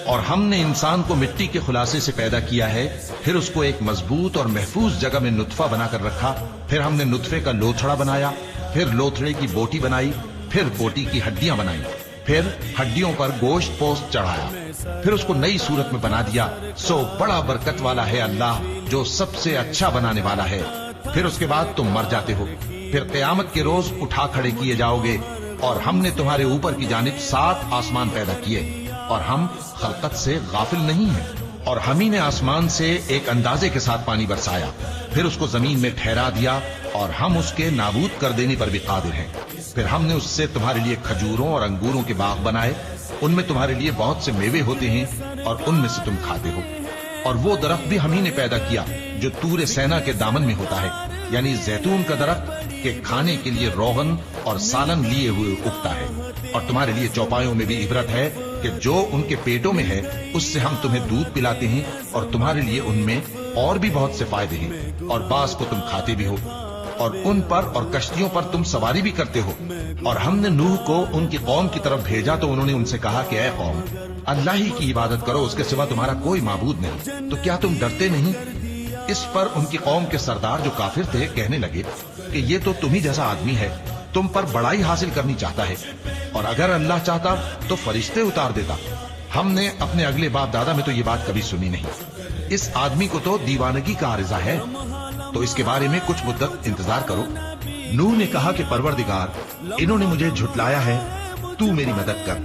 اور ہم نے انسان کو مٹی کے خلاصے سے پیدا کیا ہے، پھر اس کو ایک مضبوط اور محفوظ جگہ میں نطفہ بنا کر رکھا، پھر ہم نے نطفے کا لوتھڑا بنایا، پھر لوتھڑے کی بوٹی بنائی، پھر بوٹی کی ہڈیاں بنائی، پھر ہڈیوں پر گوشت پوست چڑھایا، پھر اس کو نئی صورت میں بنا دیا۔ سو بڑا برکت والا ہے اللہ جو سب سے اچھا بنانے والا ہے۔ پھر اس کے بعد تم مر جاتے ہو، پھر قیامت کے روز اٹھا کھڑے کیے جاؤ گے، اور ہم نے تمہارے اوپر کی جانب 7 آسمان پیدا کیے، اور ہم خلقت سے غافل نہیں ہیں۔ اور ہم ہی نے آسمان سے ایک اندازے کے ساتھ پانی برسایا، پھر اس کو زمین میں ٹھہرا دیا، اور ہم اس کے نابود کر دینے پر بھی قادر ہیں۔ پھر ہم نے اس سے تمہارے لیے کھجوروں اور انگوروں کے باغ بنائے، ان میں تمہارے لیے بہت سے میوے ہوتے ہیں، اور ان میں سے تم کھاتے ہو۔ اور وہ درخت بھی ہم ہی نے پیدا کیا جو طور سینا کے دامن میں ہوتا ہے، یعنی زیتون کا درخت کہ کھانے کے لیے روغن اور سالن لیے ہوئے اگتا ہے۔ اور تمہارے لیے چوپایوں میں بھی عبرت ہے کہ جو ان کے پیٹوں میں ہے اس سے ہم تمہیں دودھ پلاتے ہیں، اور تمہارے لیے ان میں اور بھی بہت سے فائدے ہیں، اور بعض کو تم کھاتے بھی ہو، اور ان پر اور کشتیوں پر تم سواری بھی کرتے ہو۔ اور ہم نے نوح کو ان کی قوم کی طرف بھیجا تو انہوں نے ان سے کہا کہ اے قوم، اللہ ہی کی عبادت کرو، اس کے سوا تمہارا کوئی معبود نہیں، تو کیا تم ڈرتے نہیں؟ اس پر ان کی قوم کے سردار جو کافر تھے کہنے لگے کہ یہ تو تم ہی جیسا آدمی ہے، تم پر بڑائی حاصل کرنی چاہتا ہے، اور اگر اللہ چاہتا تو فرشتے اتار دیتا۔ ہم نے اپنے اگلے باپ دادا میں تو یہ بات کبھی سنی نہیں۔ اس آدمی کو تو دیوانگی کا عارضہ ہے، تو اس کے بارے میں کچھ مدت انتظار کرو۔ نوح نے کہا کہ پروردگار، انہوں نے مجھے جھٹلایا ہے، تو میری مدد کر۔